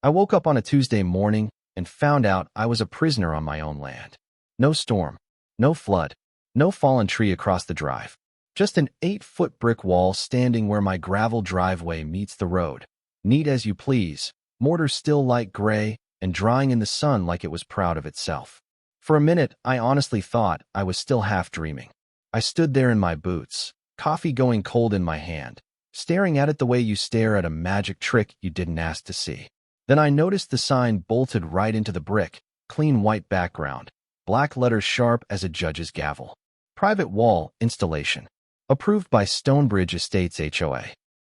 I woke up on a Tuesday morning and found out I was a prisoner on my own land. No storm, no flood, no fallen tree across the drive. Just an 8-foot brick wall standing where my gravel driveway meets the road. Neat as you please, mortar still light gray and drying in the sun like it was proud of itself. For a minute, I honestly thought I was still half dreaming. I stood there in my boots, coffee going cold in my hand, staring at it the way you stare at a magic trick you didn't ask to see. Then I noticed the sign bolted right into the brick, clean white background, black letters sharp as a judge's gavel. Private wall installation. Approved by Stonebridge Estates HOA.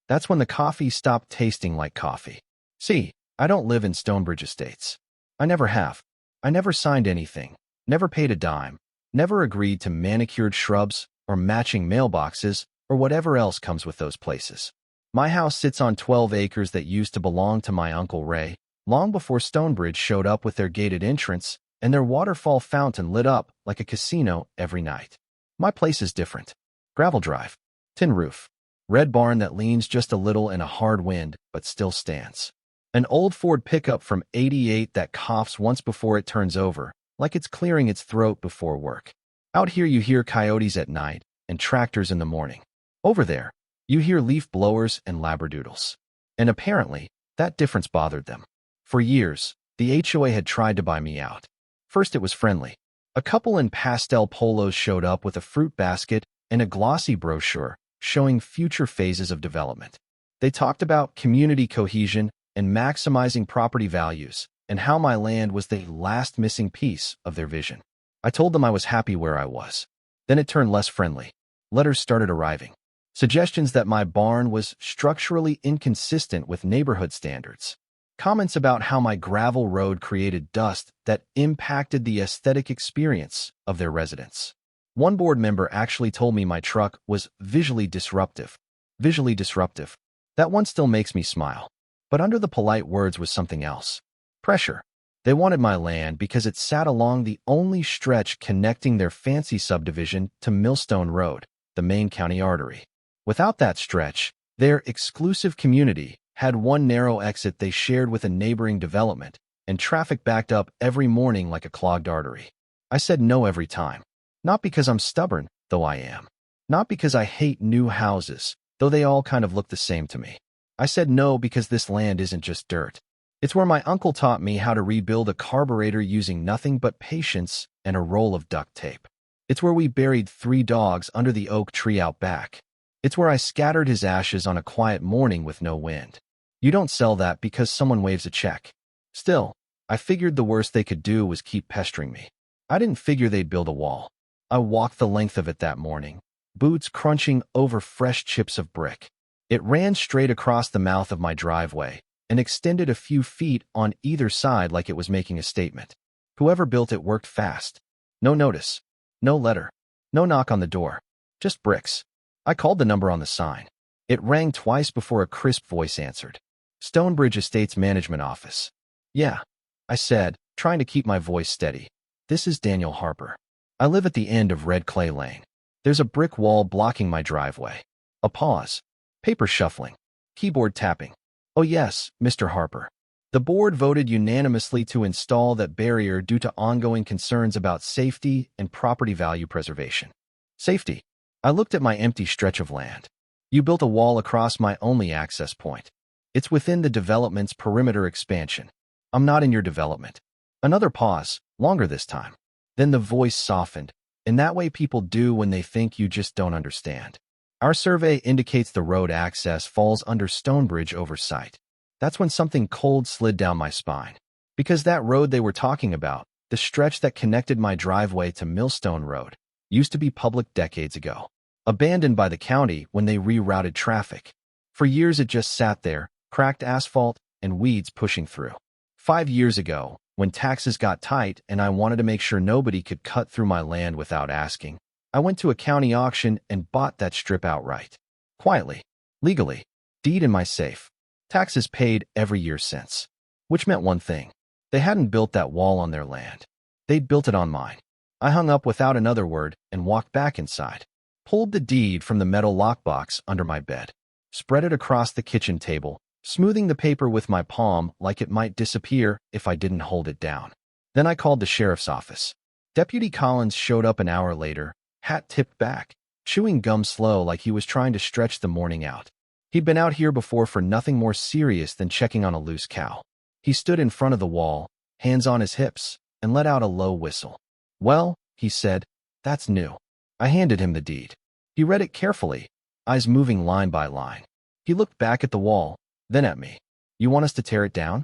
That's when the coffee stopped tasting like coffee. See, I don't live in Stonebridge Estates. I never have. I never signed anything, never paid a dime, never agreed to manicured shrubs or matching mailboxes or whatever else comes with those places. My house sits on 12 acres that used to belong to my Uncle Ray, long before Stonebridge showed up with their gated entrance and their waterfall fountain lit up like a casino every night. My place is different. Gravel drive, tin roof, red barn that leans just a little in a hard wind but still stands. An old Ford pickup from '88 that coughs once before it turns over, like it's clearing its throat before work. Out here you hear coyotes at night and tractors in the morning. Over there, you hear leaf blowers and labradoodles. And apparently, that difference bothered them. For years, the HOA had tried to buy me out. First it was friendly. A couple in pastel polos showed up with a fruit basket and a glossy brochure showing future phases of development. They talked about community cohesion and maximizing property values and how my land was the last missing piece of their vision. I told them I was happy where I was. Then it turned less friendly. Letters started arriving. Suggestions that my barn was structurally inconsistent with neighborhood standards. Comments about how my gravel road created dust that impacted the aesthetic experience of their residents. One board member actually told me my truck was visually disruptive. Visually disruptive. That one still makes me smile. But under the polite words was something else. Pressure. They wanted my land because it sat along the only stretch connecting their fancy subdivision to Millstone Road, the main county artery. Without that stretch, their exclusive community had one narrow exit they shared with a neighboring development, and traffic backed up every morning like a clogged artery. I said no every time. Not because I'm stubborn, though I am. Not because I hate new houses, though they all kind of look the same to me. I said no because this land isn't just dirt. It's where my uncle taught me how to rebuild a carburetor using nothing but patience and a roll of duct tape. It's where we buried 3 dogs under the oak tree out back. It's where I scattered his ashes on a quiet morning with no wind. You don't sell that because someone waves a check. Still, I figured the worst they could do was keep pestering me. I didn't figure they'd build a wall. I walked the length of it that morning, boots crunching over fresh chips of brick. It ran straight across the mouth of my driveway and extended a few feet on either side like it was making a statement. Whoever built it worked fast. No notice, no letter, no knock on the door, just bricks. I called the number on the sign. It rang twice before a crisp voice answered. Stonebridge Estates Management Office. Yeah, I said, trying to keep my voice steady. This is Daniel Harper. I live at the end of Red Clay Lane. There's a brick wall blocking my driveway. A pause. Paper shuffling. Keyboard tapping. Oh yes, Mr. Harper. The board voted unanimously to install that barrier due to ongoing concerns about safety and property value preservation. Safety. I looked at my empty stretch of land. You built a wall across my only access point. It's within the development's perimeter expansion. I'm not in your development. Another pause, longer this time. Then the voice softened, in that way people do when they think you just don't understand. Our survey indicates the road access falls under Stonebridge oversight. That's when something cold slid down my spine. Because that road they were talking about, the stretch that connected my driveway to Millstone Road, used to be public decades ago. Abandoned by the county when they rerouted traffic. For years it just sat there, cracked asphalt and weeds pushing through. 5 years ago, when taxes got tight and I wanted to make sure nobody could cut through my land without asking, I went to a county auction and bought that strip outright. Quietly. Legally. Deed in my safe. Taxes paid every year since. Which meant one thing. They hadn't built that wall on their land. They'd built it on mine. I hung up without another word and walked back inside. Pulled the deed from the metal lockbox under my bed. Spread it across the kitchen table smoothing the paper with my palm like it might disappear if I didn't hold it down. Then I called the sheriff's office. Deputy Collins showed up an hour later, hat tipped back, chewing gum slow like he was trying to stretch the morning out. He'd been out here before for nothing more serious than checking on a loose cow. He stood in front of the wall, hands on his hips, and let out a low whistle. "Well," he said, "that's new." I handed him the deed. He read it carefully, eyes moving line by line. He looked back at the wall, then at me. "You want us to tear it down?"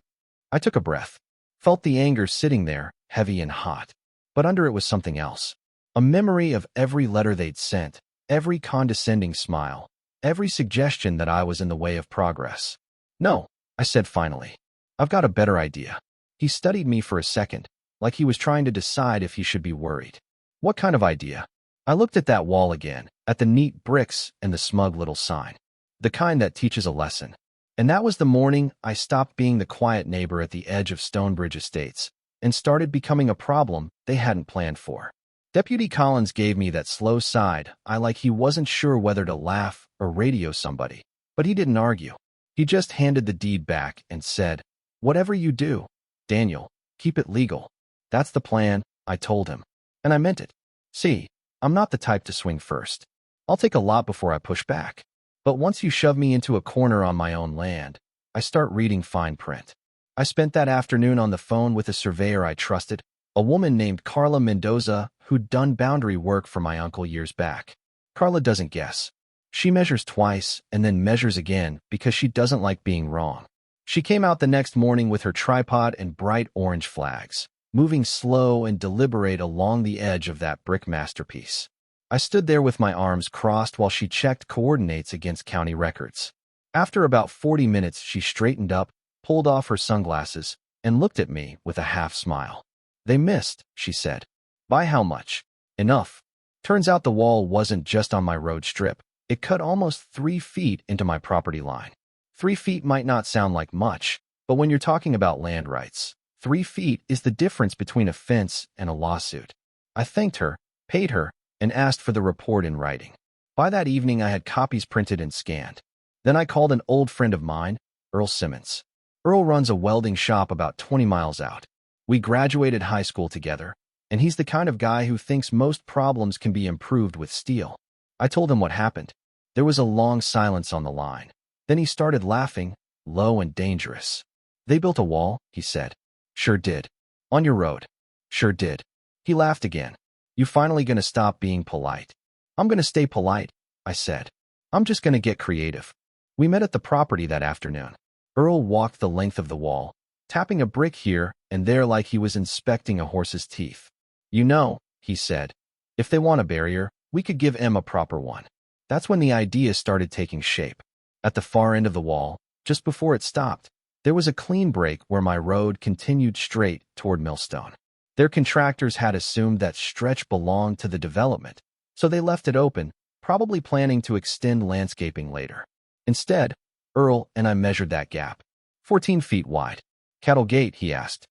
I took a breath, felt the anger sitting there, heavy and hot. But under it was something else. A memory of every letter they'd sent, every condescending smile, every suggestion that I was in the way of progress. "No," I said finally. "I've got a better idea." He studied me for a second, like he was trying to decide if he should be worried. "What kind of idea?" I looked at that wall again, at the neat bricks and the smug little sign. The kind that teaches a lesson. And that was the morning I stopped being the quiet neighbor at the edge of Stonebridge Estates and started becoming a problem they hadn't planned for. Deputy Collins gave me that slow side eye like he wasn't sure whether to laugh or radio somebody, but he didn't argue. He just handed the deed back and said, "Whatever you do, Daniel, keep it legal." "That's the plan," I told him. And I meant it. See, I'm not the type to swing first. I'll take a lot before I push back. But once you shove me into a corner on my own land, I start reading fine print. I spent that afternoon on the phone with a surveyor I trusted, a woman named Carla Mendoza who'd done boundary work for my uncle years back. Carla doesn't guess. She measures twice and then measures again because she doesn't like being wrong. She came out the next morning with her tripod and bright orange flags, moving slow and deliberate along the edge of that brick masterpiece. I stood there with my arms crossed while she checked coordinates against county records. After about 40 minutes, she straightened up, pulled off her sunglasses, and looked at me with a half smile. "They missed," she said. "By how much?" "Enough." Turns out the wall wasn't just on my road strip. It cut almost 3 feet into my property line. 3 feet might not sound like much, but when you're talking about land rights, 3 feet is the difference between a fence and a lawsuit. I thanked her, paid her, and asked for the report in writing. By that evening, I had copies printed and scanned. Then I called an old friend of mine, Earl Simmons. Earl runs a welding shop about 20 miles out. We graduated high school together, and he's the kind of guy who thinks most problems can be improved with steel. I told him what happened. There was a long silence on the line. Then he started laughing, low and dangerous. "They built a wall," he said. "Sure did." "On your road." "Sure did." He laughed again. "You finally gonna stop being polite?" "I'm gonna stay polite," I said. "I'm just gonna get creative." We met at the property that afternoon. Earl walked the length of the wall, tapping a brick here and there like he was inspecting a horse's teeth. "You know," he said, "if they want a barrier, we could give Em a proper one." That's when the idea started taking shape. At the far end of the wall, just before it stopped, there was a clean break where my road continued straight toward Millstone. Their contractors had assumed that stretch belonged to the development, so they left it open, probably planning to extend landscaping later. Instead, Earl and I measured that gap. 14 feet wide. "Cattle gate?" he asked.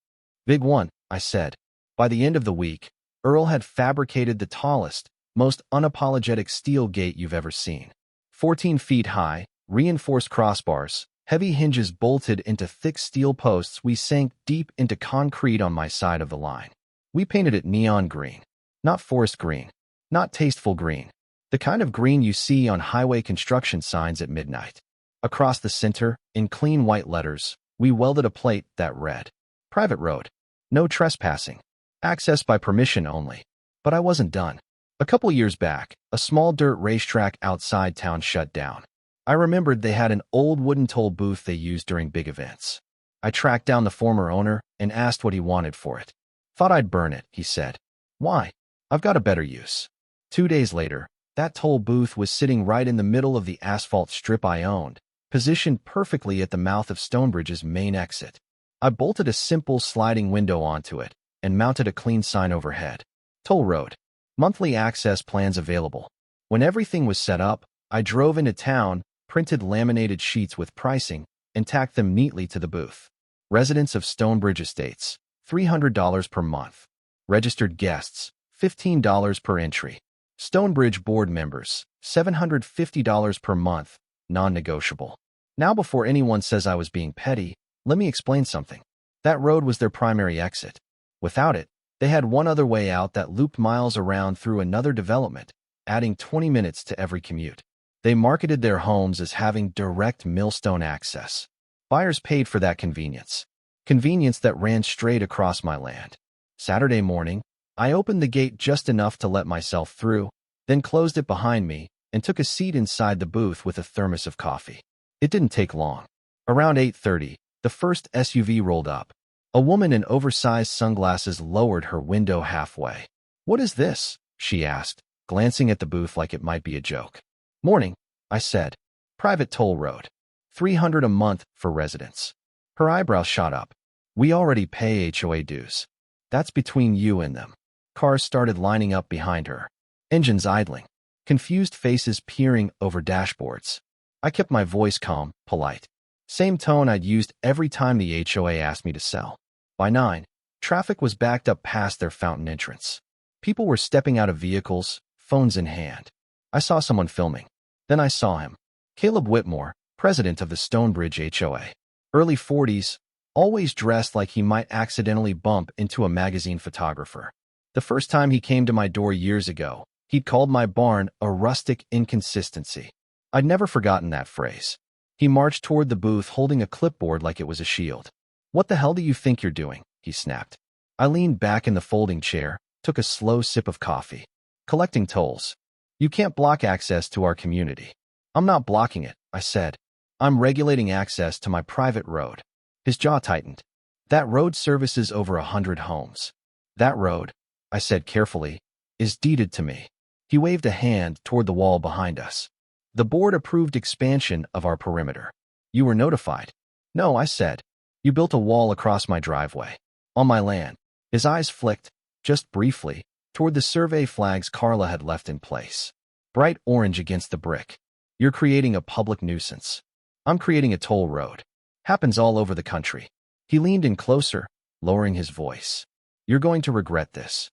"Big one," I said. By the end of the week, Earl had fabricated the tallest, most unapologetic steel gate you've ever seen. 14 feet high, reinforced crossbars, heavy hinges bolted into thick steel posts. We sank deep into concrete on my side of the line. We painted it neon green. Not forest green. Not tasteful green. The kind of green you see on highway construction signs at midnight. Across the center, in clean white letters, we welded a plate that read, "Private road. No trespassing. Access by permission only." But I wasn't done. A couple years back, a small dirt racetrack outside town shut down. I remembered they had an old wooden toll booth they used during big events. I tracked down the former owner and asked what he wanted for it. "Thought I'd burn it," he said. "Why?" "I've got a better use." 2 days later, that toll booth was sitting right in the middle of the asphalt strip I owned, positioned perfectly at the mouth of Stonebridge's main exit. I bolted a simple sliding window onto it and mounted a clean sign overhead. "Toll road. Monthly access plans available." When everything was set up, I drove into town, printed laminated sheets with pricing, and tacked them neatly to the booth. Residents of Stonebridge Estates, $300 per month. Registered guests, $15 per entry. Stonebridge board members, $750 per month, non-negotiable. Now, before anyone says I was being petty, let me explain something. That road was their primary exit. Without it, they had one other way out that looped miles around through another development, adding 20 minutes to every commute. They marketed their homes as having direct millstone access. Buyers paid for that convenience. Convenience that ran straight across my land. Saturday morning, I opened the gate just enough to let myself through, then closed it behind me and took a seat inside the booth with a thermos of coffee. It didn't take long. Around 8:30, the first SUV rolled up. A woman in oversized sunglasses lowered her window halfway. "What is this?" she asked, glancing at the booth like it might be a joke. "Morning," I said. "Private toll road. $300 a month for residents." Her eyebrows shot up. "We already pay HOA dues. That's between you and them." Cars started lining up behind her. Engines idling. Confused faces peering over dashboards. I kept my voice calm, polite. Same tone I'd used every time the HOA asked me to sell. By 9, traffic was backed up past their fountain entrance. People were stepping out of vehicles, phones in hand. I saw someone filming. Then I saw him. Caleb Whitmore, president of the Stonebridge HOA. Early 40s, always dressed like he might accidentally bump into a magazine photographer. The first time he came to my door years ago, he'd called my barn a rustic inconsistency. I'd never forgotten that phrase. He marched toward the booth holding a clipboard like it was a shield. "What the hell do you think you're doing?" he snapped. I leaned back in the folding chair, took a slow sip of coffee. "Collecting tolls. You can't block access to our community." "I'm not blocking it," I said. "I'm regulating access to my private road." His jaw tightened. "That road services over 100 homes. That road," I said carefully, "is deeded to me." He waved a hand toward the wall behind us. "The board approved expansion of our perimeter." "You were notified?" "No," I said. "You built a wall across my driveway. On my land." His eyes flicked, just briefly, toward the survey flags Carla had left in place. Bright orange against the brick. "You're creating a public nuisance." "I'm creating a toll road. Happens all over the country." He leaned in closer, lowering his voice. "You're going to regret this."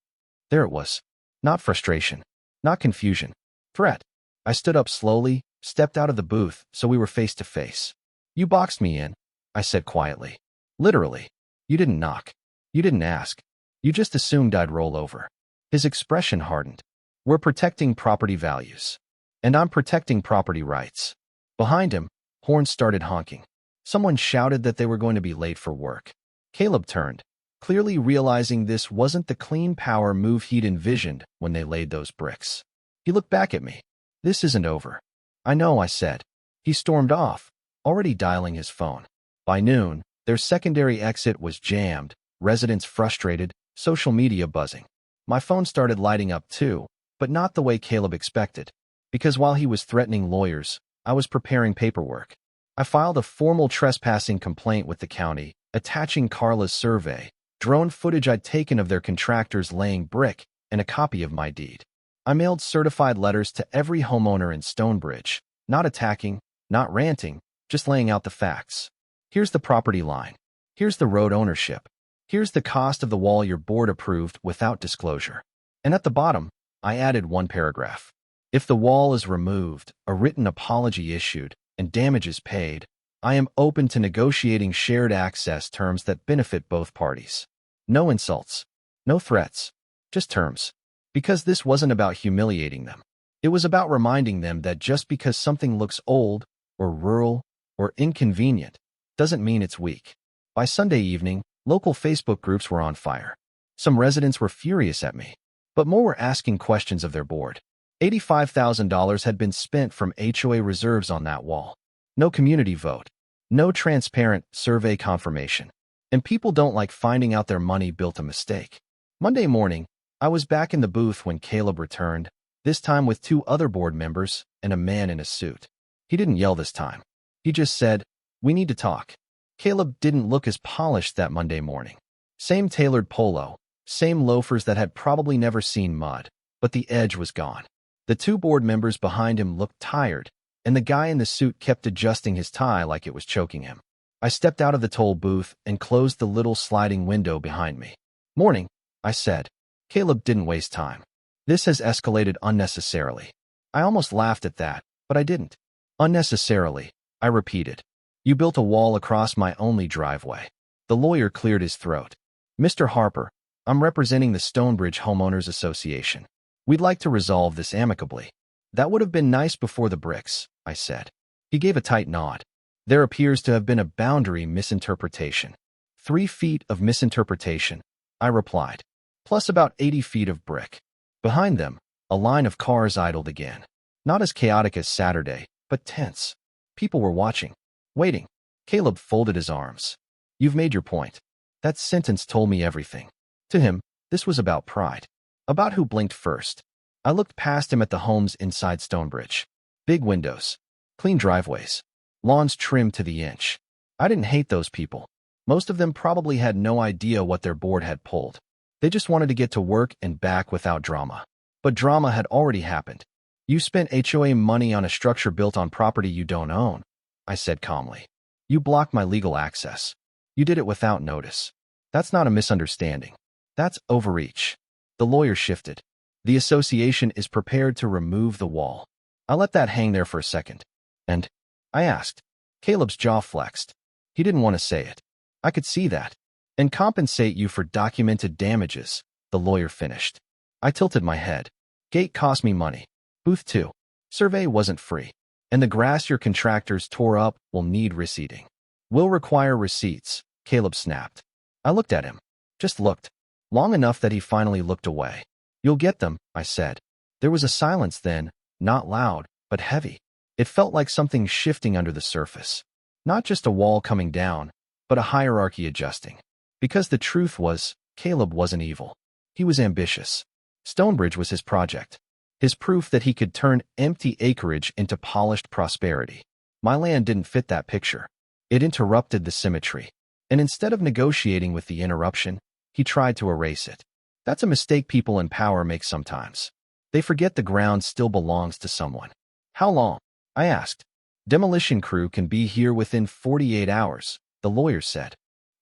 There it was. Not frustration. Not confusion. Threat. I stood up slowly, stepped out of the booth so we were face to face. "You boxed me in," I said quietly. "Literally. You didn't knock. You didn't ask. You just assumed I'd roll over." His expression hardened. "We're protecting property values. And I'm protecting property rights." Behind him, horns started honking. Someone shouted that they were going to be late for work. Caleb turned, clearly realizing this wasn't the clean power move he'd envisioned when they laid those bricks. He looked back at me. "This isn't over." "I know," I said. He stormed off, already dialing his phone. By noon, their secondary exit was jammed, residents frustrated, social media buzzing. My phone started lighting up too, but not the way Caleb expected, because while he was threatening lawyers, I was preparing paperwork. I filed a formal trespassing complaint with the county, attaching Carla's survey, drone footage I'd taken of their contractors laying brick, and a copy of my deed. I mailed certified letters to every homeowner in Stonebridge, not attacking, not ranting, just laying out the facts. "Here's the property line. Here's the road ownership. Here's the cost of the wall your board approved without disclosure." And at the bottom, I added one paragraph. "If the wall is removed, a written apology issued, and damages paid, I am open to negotiating shared access terms that benefit both parties." No insults. No threats. Just terms. Because this wasn't about humiliating them. It was about reminding them that just because something looks old, or rural, or inconvenient, doesn't mean it's weak. By Sunday evening, local Facebook groups were on fire. Some residents were furious at me, but more were asking questions of their board. $85,000 had been spent from HOA reserves on that wall. No community vote. No transparent survey confirmation. And people don't like finding out their money built a mistake. Monday morning, I was back in the booth when Caleb returned, this time with 2 other board members and a man in a suit. He didn't yell this time. He just said, "We need to talk." Caleb didn't look as polished that Monday morning. Same tailored polo, same loafers that had probably never seen mud, but the edge was gone. The 2 board members behind him looked tired, and the guy in the suit kept adjusting his tie like it was choking him. I stepped out of the toll booth and closed the little sliding window behind me. "Morning," I said. Caleb didn't waste time. "This has escalated unnecessarily." I almost laughed at that, but I didn't. "Unnecessarily," I repeated. You built a wall across my only driveway. The lawyer cleared his throat. Mr. Harper, I'm representing the Stonebridge Homeowners Association. We'd like to resolve this amicably. That would have been nice before the bricks, I said. He gave a tight nod. There appears to have been a boundary misinterpretation. 3 feet of misinterpretation, I replied, plus about 80 feet of brick. Behind them, a line of cars idled again. Not as chaotic as Saturday, but tense. People were watching, waiting. Caleb folded his arms. You've made your point. That sentence told me everything. To him, this was about pride. About who blinked first. I looked past him at the homes inside Stonebridge. Big windows, clean driveways, lawns trimmed to the inch. I didn't hate those people. Most of them probably had no idea what their board had pulled. They just wanted to get to work and back without drama. But drama had already happened. You spent HOA money on a structure built on property you don't own, I said calmly. You blocked my legal access. You did it without notice. That's not a misunderstanding. That's overreach. The lawyer shifted. The association is prepared to remove the wall. I let that hang there for a second. And? I asked. Caleb's jaw flexed. He didn't want to say it. I could see that. And compensate you for documented damages, the lawyer finished. I tilted my head. Gate cost me money. Booth 2. Survey wasn't free. And the grass your contractors tore up will need reseeding. Will require receipts, Caleb snapped. I looked at him. Just looked. Long enough that he finally looked away. You'll get them, I said. There was a silence then, not loud, but heavy. It felt like something shifting under the surface. Not just a wall coming down, but a hierarchy adjusting. Because the truth was, Caleb wasn't evil. He was ambitious. Stonebridge was his project. His proof that he could turn empty acreage into polished prosperity. My land didn't fit that picture. It interrupted the symmetry. And instead of negotiating with the interruption, he tried to erase it. That's a mistake people in power make sometimes. They forget the ground still belongs to someone. How long? I asked. Demolition crew can be here within 48 hours, the lawyer said.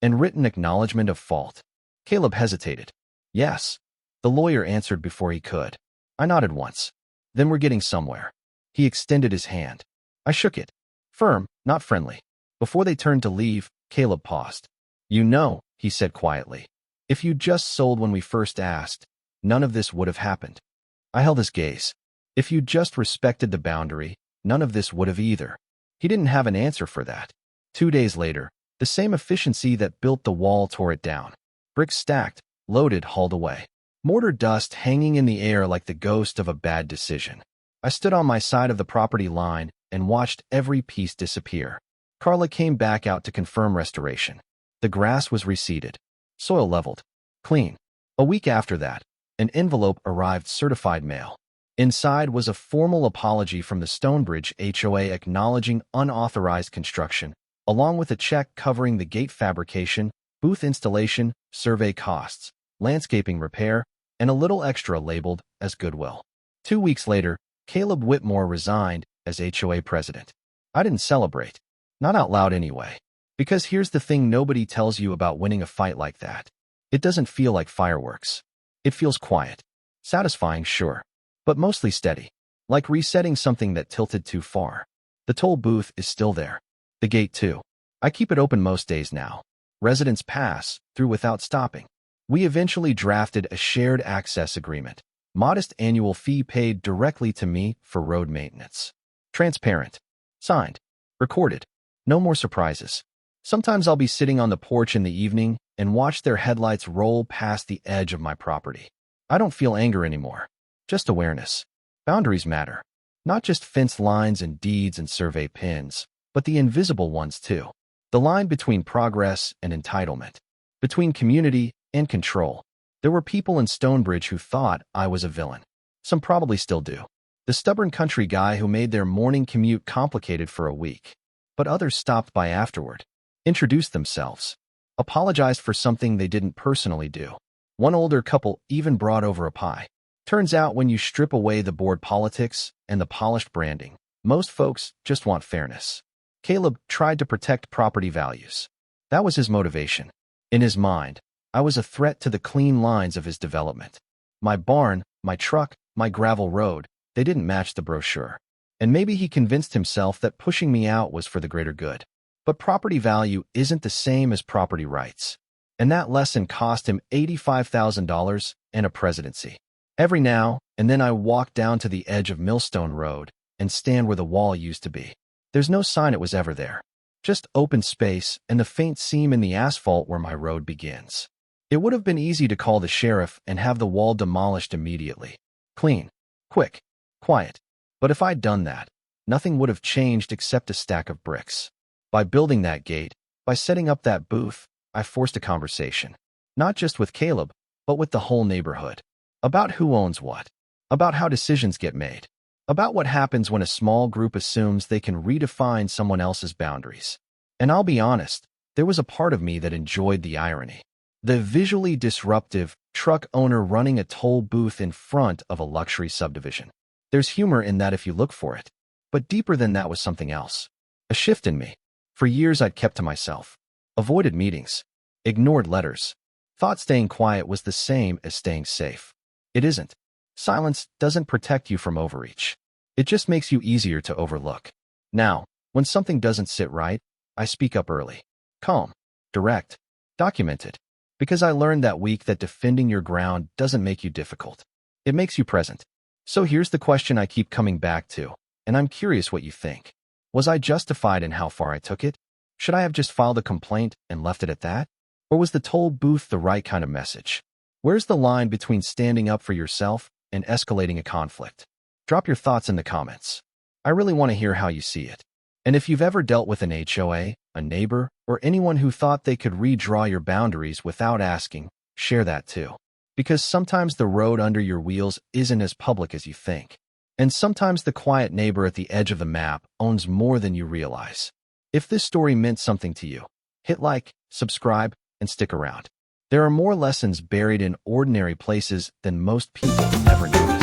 And written acknowledgement of fault. Caleb hesitated. Yes. The lawyer answered before he could. I nodded once. Then we're getting somewhere. He extended his hand. I shook it. Firm, not friendly. Before they turned to leave, Caleb paused. You know, he said quietly. If you just sold when we first asked, none of this would have happened. I held his gaze. If you just respected the boundary, none of this would have either. He didn't have an answer for that. 2 days later, the same efficiency that built the wall tore it down. Bricks stacked, loaded, hauled away. Mortar dust hanging in the air like the ghost of a bad decision. I stood on my side of the property line and watched every piece disappear. Carla came back out to confirm restoration. The grass was reseeded. Soil leveled. Clean. A week after that, an envelope arrived certified mail. Inside was a formal apology from the Stonebridge HOA acknowledging unauthorized construction, along with a check covering the gate fabrication, booth installation, survey costs, landscaping repair, and a little extra labeled as goodwill. 2 weeks later, Caleb Whitmore resigned as HOA president. I didn't celebrate. Not out loud anyway. Because here's the thing nobody tells you about winning a fight like that. It doesn't feel like fireworks. It feels quiet. Satisfying, sure. But mostly steady. Like resetting something that tilted too far. The toll booth is still there. The gate too. I keep it open most days now. Residents pass through without stopping. We eventually drafted a shared access agreement. Modest annual fee paid directly to me for road maintenance. Transparent. Signed. Recorded. No more surprises. Sometimes I'll be sitting on the porch in the evening and watch their headlights roll past the edge of my property. I don't feel anger anymore. Just awareness. Boundaries matter. Not just fence lines and deeds and survey pins, but the invisible ones too. The line between progress and entitlement. Between community and control. There were people in Stonebridge who thought I was a villain. Some probably still do. The stubborn country guy who made their morning commute complicated for a week. But others stopped by afterward. Introduced themselves. Apologized for something they didn't personally do. One older couple even brought over a pie. Turns out when you strip away the board politics and the polished branding, most folks just want fairness. Caleb tried to protect property values. That was his motivation. In his mind, I was a threat to the clean lines of his development. My barn, my truck, my gravel road, they didn't match the brochure. And maybe he convinced himself that pushing me out was for the greater good. But property value isn't the same as property rights. And that lesson cost him $85,000 and a presidency. Every now and then I walk down to the edge of Millstone Road and stand where the wall used to be. There's no sign it was ever there. Just open space and the faint seam in the asphalt where my road begins. It would have been easy to call the sheriff and have the wall demolished immediately. Clean, quick, quiet. But if I'd done that, nothing would have changed except a stack of bricks. By building that gate, by setting up that booth, I forced a conversation. Not just with Caleb, but with the whole neighborhood. About who owns what. About how decisions get made. About what happens when a small group assumes they can redefine someone else's boundaries. And I'll be honest, there was a part of me that enjoyed the irony. The visually disruptive truck owner running a toll booth in front of a luxury subdivision. There's humor in that if you look for it. But deeper than that was something else. A shift in me. For years I'd kept to myself. Avoided meetings. Ignored letters. Thought staying quiet was the same as staying safe. It isn't. Silence doesn't protect you from overreach. It just makes you easier to overlook. Now, when something doesn't sit right, I speak up early. Calm. Direct. Documented. Because I learned that week that defending your ground doesn't make you difficult. It makes you present. So here's the question I keep coming back to, and I'm curious what you think. Was I justified in how far I took it? Should I have just filed a complaint and left it at that? Or was the toll booth the right kind of message? Where's the line between standing up for yourself and escalating a conflict? Drop your thoughts in the comments. I really want to hear how you see it. And if you've ever dealt with an HOA, a neighbor, or anyone who thought they could redraw your boundaries without asking, share that too. Because sometimes the road under your wheels isn't as public as you think. And sometimes the quiet neighbor at the edge of the map owns more than you realize. If this story meant something to you, hit like, subscribe, and stick around. There are more lessons buried in ordinary places than most people ever know.